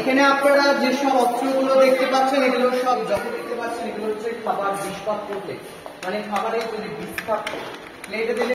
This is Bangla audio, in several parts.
এখানে আপনারা যে সব অস্ত্রগুলো দেখতে পাচ্ছেন এগুলো সব যত দেখতে পাচ্ছেন এগুলো হচ্ছে খাবার বিষপাত্র প্লেট, মানে খাবারের যদি বিষপাত্র প্লেটে দিলে।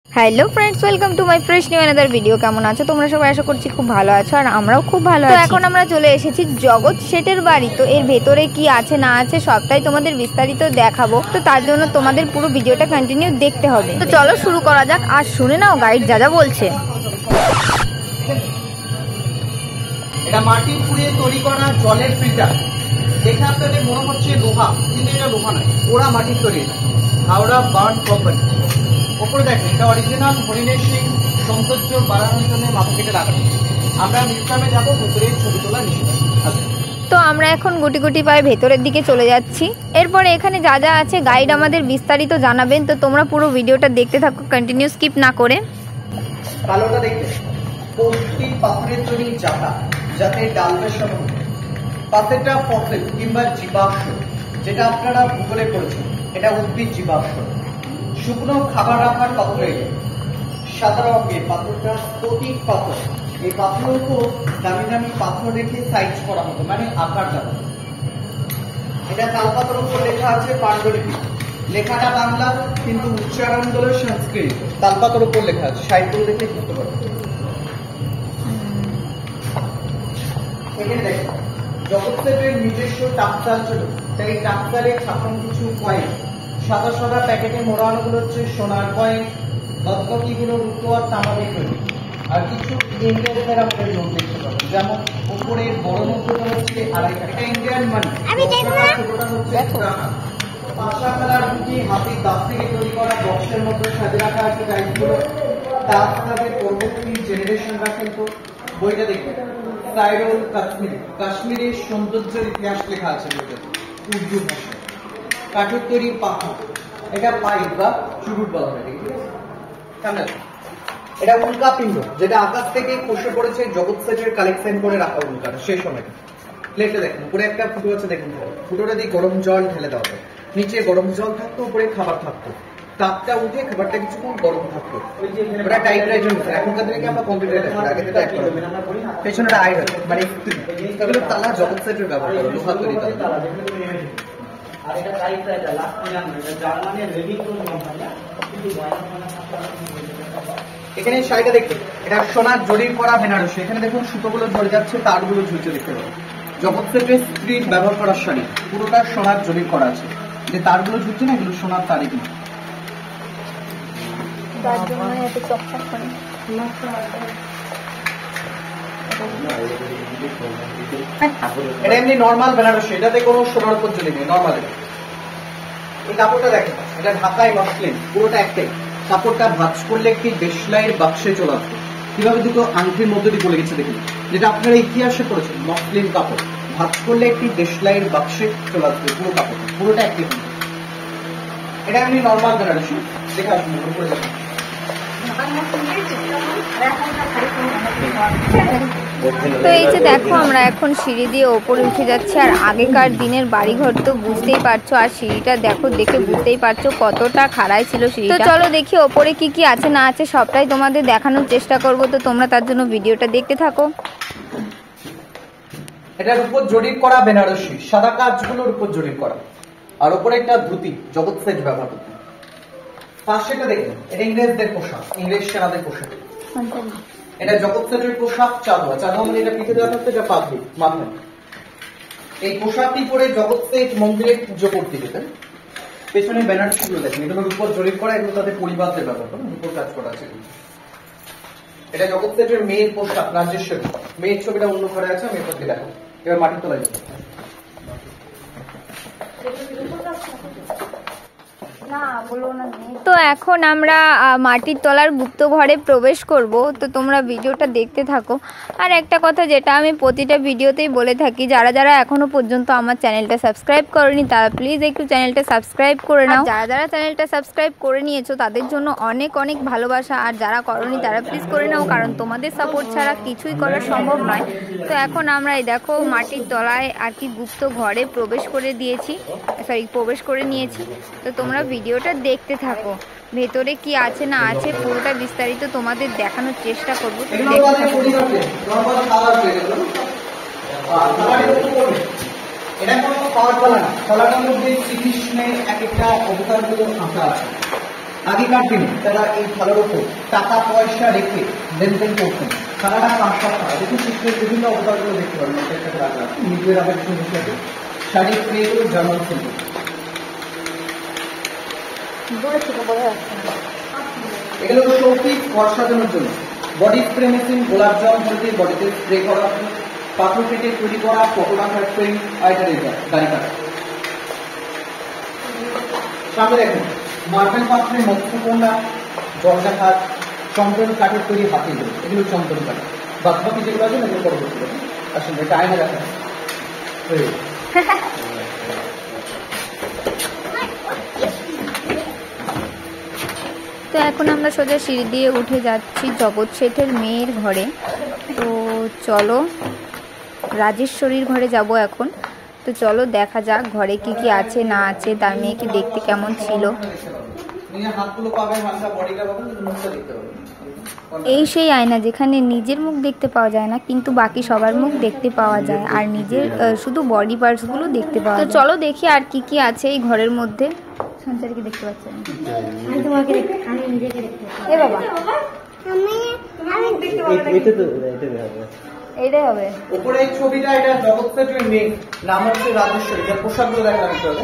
Hello friends, welcome to my fresh new another video. কেমন আছো তোমরা সবাই? আশা করছি খুব ভালো আছো, আর আমরাও খুব ভালো আছি। তো এখন আমরা চলে এসেছি জগৎ শেঠের বাড়ি। তো এর ভেতরে কি আছে না আছে সবটাই তোমাদের বিস্তারিত দেখাবো। তো তার জন্য তোমাদের পুরো ভিডিওটা কন্টিনিউ দেখতে হবে। তো চলো শুরু করা যাক, আর শুনে নাও গাইড যা যা বলছে। এটা মাটির পুড়িয়ে তৈরি করা জলের ফিল্টার। দেখে আপনাদের মনে হচ্ছে লোহা, কিন্তু এটা লোহা নয়, ওরা মাটির তৈরি। Howrah burn company. ওপরে দেখেন এটা অরিজিনাল হরিণের সিং, সৌন্দর্য বাড়ানোর জন্য মাথা কেটে লাগানো। আমরা মিউজিয়ামে যাবো, ভেতরে ছবি তোলা নিষেধ। তো আমরা এখন গুটি গুটি পায়ে ভেতরের দিকে চলে যাচ্ছি। এরপরে এখানে যা যা আছে গাইড আমাদের বিস্তারিত জানাবেন। তো তোমরা পুরো ভিডিওটা দেখতে থাকো কন্টিনিউ স্কিপ না করে। কালোটা দেখবে পৌষ্টিক পাথরের তৈরি জাতা, যাতে ডাল মেশানো। পাথরটা ফসিল কিংবা জীবাশ্ম, যেটা আপনারা ভূগোলে পড়েছেন, এটা উদ্ভিদ জীবাশ্ম। শুকনো খাবার রাখার পাত্র। এটা সাদা রঙের পাথরটা স্ফটিক পাথর। এই পাথরের উপর দামি দামি পাথর রেখে সাইজ করা হতো, মানে আকার দেওয়া। এটা তালপাতার উপর লেখা আছে পাণ্ডুলিপি। লেখাটা বাংলা কিন্তু উচ্চারণ হলো সংস্কৃত। তালপাতার উপর লেখা আছে, সাহিত্য দেখে বুঝতে পারবে। এখানে দেখো জগৎ শেঠের নিজস্ব টাকচাল ছিল, তাই টাকচালে ছাপানো কিছু কয়েন। সাদা সাদা প্যাকেটে মোড়ানো গুলো হচ্ছে সোনার কয়েন, গতকি গুলো রূপো আর তামাতে তৈরি। আর কিছু ইন্ডিয়ানের আপনাদের নোট দেখতে পাবেন, যেমন উপরের বড় নোটটা হচ্ছে 2.5 টাকা, এটা ইন্ডিয়ান মানি। ছোটটা হচ্ছে টাকা। পাশা কালার দুটি হাতি দাঁত থেকে তৈরি করা বক্সের মধ্যে সাজে রাখা আছে গাইডগুলো। দাঁত তাদের পরবর্তী জেনারেশন রাখেন। তো বইটা দেখবেন সাইরুল কাশ্মীরি, কাশ্মীরের সৌন্দর্যের ইতিহাস লেখা আছে উর্দু ভাষায়। কাঠের তৈরি পাখা, এটা পাইপ বা চুরুট বলা হয়। এটা উল্কা পিণ্ড, যেটা আকাশ থেকে খসে পড়েছে জগৎ শেঠের কালেকশন করে রাখা উল্কাটা সেই সময়। প্লেটে দেখুন উপরে একটা ফুটো আছে, দেখুন ফুটোটা দিয়ে গরম জল ঢেলে দেওয়া হয়। নিচে গরম জল থাকতো, উপরে খাবার থাকতো। তাপটা উঠে খাবারটা কিছুক্ষণ গরম থাকতো। ওটা টাইপ রাইটার, এখনকার দিনে আমরা কম্পিউটারে দেখি, আগে থেকে পেছনে আয়রন, মানে এগুলো তালা জগৎ শেঠের ব্যবহার করে লোহা তৈরি তালা। এখানে শাড়িটা দেখতে, এটা সোনার জরির করা বেনারসি। এখানে দেখুন সুতোগুলো ঝরে যাচ্ছে, তারগুলো ঝুলছে দেখতে পাবেন। জগৎ শেঠের স্ত্রীর ব্যবহার করা শাড়ি, পুরোটা সোনার জরির করা আছে। যে তারগুলো ঝুলছে না, এগুলো সোনার তারই কিন্তু। এটা এমনি নর্মাল বেনারসি, এটাতে কোনো সোনার উপর জড়ি নেই, নর্মাল। এই কাপড়টা দেখেন, এটা ঢাকায় মসলিন, পুরোটা একটাই। কাপড়টা ভাঁজ করলে একটি দেশলাইয়ের বাক্সে চলে আসবে। কিভাবে দুটো আংটির মধ্যে দিয়ে বলে গেছে দেখুন, যেটা আপনারা ইতিহাসে পড়েছেন। মসলিন কাপড় ভাঁজ করলে একটি দেশলাইয়ের বাক্সে চলে আসবে, পুরো কাপড় পুরোটা একটাই। এটা এমনি নর্মাল বেনারসি, দেখে আসুন উপরে দেখুন। তো এই যে দেখো আমরা এখন সিঁড়ি দিয়ে ওপরে উঠে যাচ্ছি। আর আগেকার দিনের বাড়িঘর তো বুঝতেই পারছো, আর সিঁড়িটা দেখো, দেখে বুঝতেই পারছো কতটা খাড়াই ছিল সিঁড়িটা। তো চলো দেখি ওপরে কি কি আছে না আছে সবটাই তোমাদের দেখানোর চেষ্টা করব। তো তোমরা তার জন্য ভিডিওটা দেখতে থাকো। এটার উপর জরির করা বেনারসি, সাদা কাজগুলোর উপর জরির করা। আর উপরে একটা ধুতি জগৎ শেঠ ব্যবহার করতেন। পাশেটা দেখুন, এটা ইংরেজদের পোশাক, ইংরেজ সেনাদের পোশাক। এটা জগৎ শেঠের পোশাক চাঁদোয়া। চাঁদোয়া মানে এটা পিঠে দেওয়া থাকতো, এটা পাগড়ি মাথায়। এই পোশাকটি পরে জগৎ শেঠ মন্দিরে পুজো করতে যেতেন। পেছনে বেনারসি গুলো দেখেন, এগুলোর উপর জরির করা, এগুলো তাদের পরিবারদের ব্যবহার করেন, উপর কাজ করা আছে। এটা জগৎ শেঠের মেয়ের পোশাক, রাজেশ্বরী। মেয়ের ছবিটা অন্য ঘরে আছে, আমি এরপর দেখো। এবার মাটির তলায় যাবো। তো এখন আমরা মাটির তলার গুপ্ত ঘরে প্রবেশ করব। তো তোমরা ভিডিওটা দেখতে থাকো। আর একটা কথা যেটা আমি প্রতিটা ভিডিওতেই বলে থাকি, যারা যারা এখনো পর্যন্ত আমার চ্যানেলটা সাবস্ক্রাইব করেনি তারা প্লিজ একটু চ্যানেলটা সাবস্ক্রাইব করে নাও। যারা যারা চ্যানেলটা সাবস্ক্রাইব করে নিয়েছো তাদের জন্য অনেক অনেক ভালোবাসা, আর যারা করনি তারা প্লিজ করে নাও, কারণ তোমাদের সাপোর্ট ছাড়া কিছুই করা সম্ভব নয়। তো এখন আমরা এই দেখো মাটির তলায় আর কি গুপ্ত ঘরে প্রবেশ করে নিয়েছি। তো তোমরা ভিডিওটা দেখতে থাকো, ভেতরে কি আছে না আছে পুরোটা বিস্তারিত তোমাদের দেখানোর চেষ্টা করবো। আর থালাটি লক্ষ্য করবে, এটা কোনো খাওয়ার থালা না। থালাটার মধ্যে শ্রীকৃষ্ণের এক একটা অবতারগুলো আঁকা আছে। আগেকার দিনে তারা এই থালার উপর টাকা পয়সা রেখে লেনদেন করতেন। থালাটা কাঁসার থালা, দেখুন কৃষ্ণের বিভিন্ন অবতারগুলো দেখতে পারেন একটা রাজা নিজের আগে বসে শাড়ির মেয়েগুলো জার্মান ছিল। এগুলো শৌখিক ঘর সাজানোর জন্য বডি স্প্রে মেশিন, গোলাপ জল হলদি বডিতে স্প্রে করা, পাথর কেটে তৈরি করা ফটো রাখার ফ্রেম, আইটারেজার, দাড়ি কাটা। সামনে দেখুন মার্বেল পাত্রে মৎস্যকন্যা, দরজা খাট, চন্দন কাঠের তৈরি হাতিগুলো, এগুলো চন্দন কাঠ। বাকি যেগুলো আছে এগুলো পরবর্তী আসলে এটা আয়না দেখা। তো এখন আমরা সোজা সিঁড়ি দিয়ে উঠে যাচ্ছি জগৎ শেঠের মেয়ের ঘরে। তো চলো রাজেশ্বরীর ঘরে যাব এখন। তো চলো দেখা যাক ঘরে কি কি আছে না আছে, তার মেয়েকে দেখতে কেমন ছিল। এই সেই আয়না যেখানে নিজের মুখ দেখতে পাওয়া যায় না কিন্তু বাকি সবার মুখ দেখতে পাওয়া যায়, আর নিজের শুধু বডি পার্টসগুলো দেখতে পাওয়া যায়। তো চলো দেখি আর কি কি আছে এই ঘরের মধ্যে। সঞ্চারীকে দেখতে পাচ্ছেন? আমি তোমাকে দেখতে, আমি নিজেকে দেখতে। এ বাবা আমি দেখতে পাবো না, এইটাই হবে। উপরে এই ছবিটা, এটা জগৎ শেঠের মেয়ে, নাম হচ্ছে রাজেশ্বরী। যার পোশাকগুলো দেখা যাচ্ছে হবে।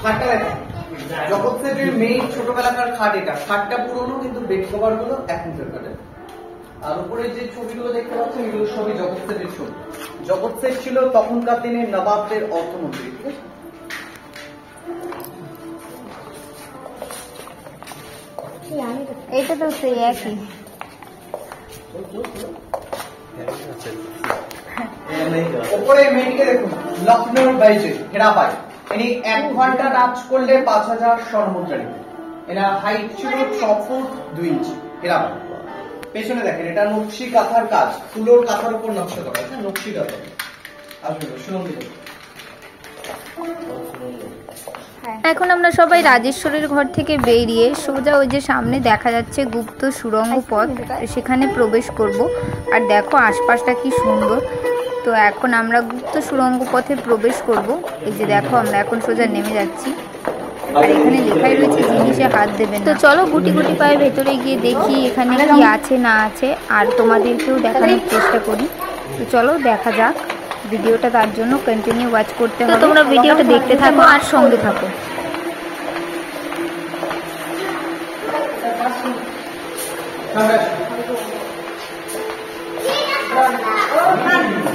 খাটটা দেখা জগৎ শেঠের মেয়ে ছোটবেলাকার খাট। এটা খাটটা পুরনো কিন্তু বেড কভার গুলো এখনকার খাটের। আর উপরে যে ছবিগুলো দেখতে পাচ্ছেন এগুলো সবই জগৎ শেঠের ছবি। জগৎ শেঠ ছিল তখনকার দিনে নবাবদের অর্থমন্ত্রী। এইটা তো সেই একই। উপরে মেয়েটিকে দেখুন, লখনৌ বাইজে হেরাবাই। ইনি 1 ঘন্টা নাচ করলে 5000 স্বর্ণমুদ্রা নিতেন। এরা হাইট ছিল 6 ফুট 2 ইঞ্চি। হেরাবাই। পেছনে দেখেন এটা নকশি কাঁথার কাজ, তুলোর কাঁথার উপর নকশা করা আছে, নকশি কাঁথা। আসলে শুনুন। এখন আমরা সবাই রাজেশ্বরীর ঘর থেকে বেরিয়ে সোজা ওই যে সামনে দেখা যাচ্ছে গুপ্ত সুড়ঙ্গ পথ, সেখানে প্রবেশ করব। আর দেখো আশপাশটা কি সুন্দর। তো এখন আমরা গুপ্ত সুড়ঙ্গ পথে প্রবেশ করব। এই যে দেখো আমরা এখন সোজা নেমে যাচ্ছি, আর এখানে লেখাই রয়েছে জিনিসে হাত দেবেন। তো চলো গুটি গুটি পায়ে ভেতরে গিয়ে দেখি এখানে কি আছে না আছে, আর তোমাদেরকেও দেখানোর চেষ্টা করি। তো চলো দেখা যাক। ভিডিওটা তার জন্য কন্টিনিউ ওয়াচ করতে হবে। তোমরা ভিডিওটা দেখতে থাকো আর সঙ্গে থাকো।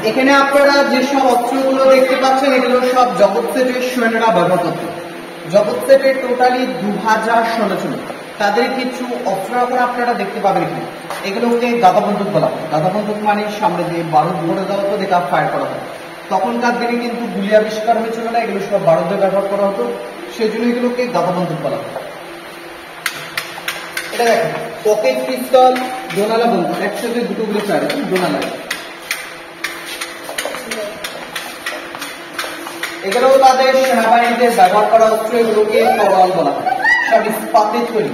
এখানে আপনারা যেসব অস্ত্রগুলো দেখতে পাচ্ছেন এগুলো সব জগৎ শেঠের সৈন্যরা ব্যবহার করত। জগৎ শেঠের টোটালি 2000 সৈন্য ছিল। তাদের কিছু অস্ত্র আপনারা দেখতে পাবেন এখানে। এগুলোকে গাদা বন্দুক বলা হয়। গাদা বন্দুক মানে সামনে দিয়ে বারুদ ভরে দেওয়া হতো, যেটা ফায়ার করা হয়। তখনকার দিনে কিন্তু গুলি আবিষ্কার হয়েছিল না, এগুলো সব বারুদে ব্যবহার করা হতো, সেই জন্য এগুলোকে গাদা বন্দুক বলা হয়। এটা দেখেন পকেট পিস্তল, ডোনালা বন্দুক, একসাথে দুটো গুলি চায় ডোনালা। এগুলো তাদের সেনাবাহিনীতে ব্যবহার করা অস্ত্র, এগুলোকে তরোয়াল বলা হয়। সব ইস্পাতের তৈরি।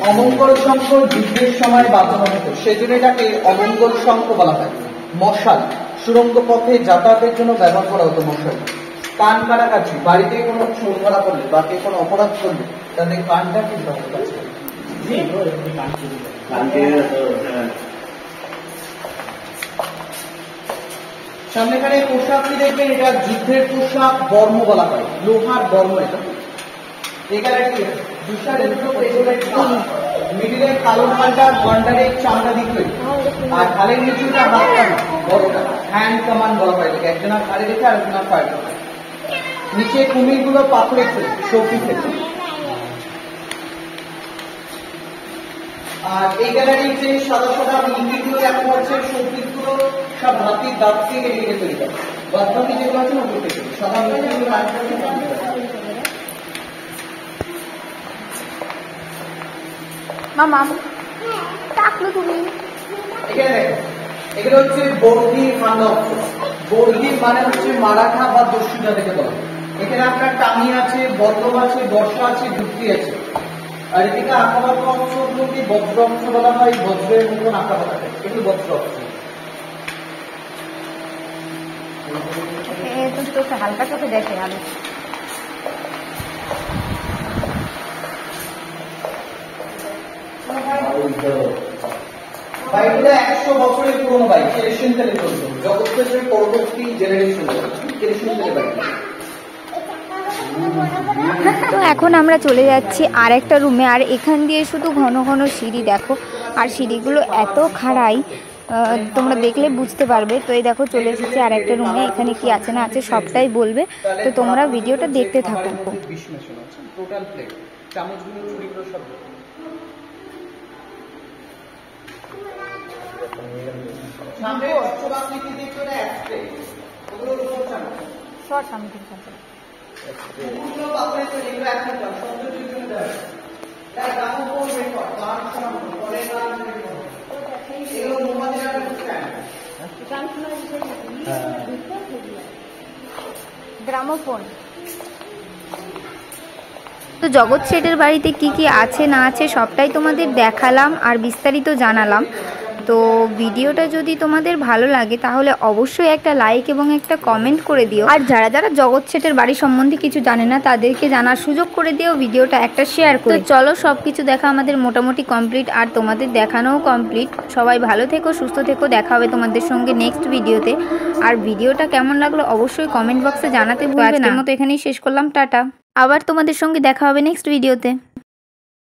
অমঙ্গল শঙ্খ যুদ্ধের সময় বাজানো হতো, সেজন্য এটাকে অমঙ্গল শঙ্খ বলা হয়। মশাল সুড়ঙ্গ পথে যাতায়াতের জন্য ব্যবহার করা হতো। মশাল কান কাটাকাছি, বাড়িতে কোনো চোর ধরা পড়লে বা কে কোনো অপরাধ করলে তাদের কানটা কিন্তু সামনে এখানে পোশাকটি দেখবেন, এটা যুদ্ধের পোশাক, বর্ম বলা হয়, লোহার বর্ম। এটা এখানে মিডিলে কালো ঢালটা গন্ডারের চামড়া দিকে, আর ঢালের নিচুটা হাত কামান, বড়টা হ্যান্ড কামান বলা হয়। একজনের ঘাড়ে রেখে আরেকজনের ফায়ার করা হয়। নিচে কুমিরগুলো পাথরের শৌখিন থেকে। আর এই গ্যালারির যে সাদা সাদা মূর্তিগুলো দেখা যাচ্ছে, শৌখিনগুলো সব হাতির দাঁত থেকে এদিকে তৈরি করে। বাদবাকি যেগুলো আছে উপর থেকে সাদা মূর্তিগুলো মামা টাকলো তুমি। এখানে দেখো এগুলো হচ্ছে বর্গি হান্ডা অস্ত্র। বর্গি মানে হচ্ছে মারাঠা বা দস্যুতা থেকে বলা। এখানে আপনার টামি আছে, বল্লভ আছে, বর্ষা আছে, যুক্তি আছে। আর এদিকে আঁকাবাঁকা অংশগুলোকে বজ্র অংশ বলা হয়, বজ্রের মতন আঁকাবাঁকা থাকে, এগুলো বজ্র অংশ। তো হালকা চোখে দেখে আলু বাইকগুলো 100 বছরের পুরনো বাইক, কেরোসিন তেলে চলতো। জগৎক্ষেত্রের পরবর্তী জেনারেশন কেরোসিন তেলে বাইক। তো এখন আমরা চলে যাচ্ছি আর একটা রুমে। আর এখান দিয়ে শুধু ঘন ঘন সিঁড়ি দেখো, আর সিঁড়িগুলো এত খাড়াই তোমরা দেখলে বুঝতে পারবে। তো এই দেখো চলে এসেছি আর একটা রুমে, এখানে কি আছে না আছে সবটাই বলবে, তো তোমরা ভিডিওটা দেখতে থাকো। টোটাল প্লেট, চামচগুলো চুড়িগুলো সব সামনে অষ্টবাকৃতি দেখো, এটা এক্সট্রে, ওগুলো রূপোর চামচ। শর্ট আমি ঠিক আছে ওগুলো আপনাদের তো এগুলো এখন দাও, সৌন্দর্যের জন্য দেওয়া। এটা গ্রামোফোন রেকর্ড, গান শোনানো, পরে গান রেকর্ড। এগুলো মোবাইলের গ্রামোফোন। তো জগৎ শেঠের বাড়িতে কি কি আছে না আছে সবটাই তোমাদের দেখালাম আর বিস্তারিত জানালাম। তো ভিডিওটা যদি তোমাদের ভালো লাগে তাহলে অবশ্যই একটা লাইক এবং একটা কমেন্ট করে দিও। আর যারা যারা জগৎ শেঠের বাড়ি সম্বন্ধে কিছু জানে না তাদেরকে জানার সুযোগ করে দিও, ভিডিওটা একটা শেয়ার করে। তো চলো, সব কিছু দেখা আমাদের মোটামুটি কমপ্লিট, আর তোমাদের দেখানোও কমপ্লিট। সবাই ভালো থেকো, সুস্থ থেকো, দেখা হবে তোমাদের সঙ্গে নেক্সট ভিডিওতে। আর ভিডিওটা কেমন লাগলো অবশ্যই কমেন্ট বক্সে জানাতে ভুলবে না। আজকের মতো এখানেই শেষ করলাম, টাটা। আবার তোমাদের সঙ্গে দেখা হবে নেক্সট ভিডিওতে।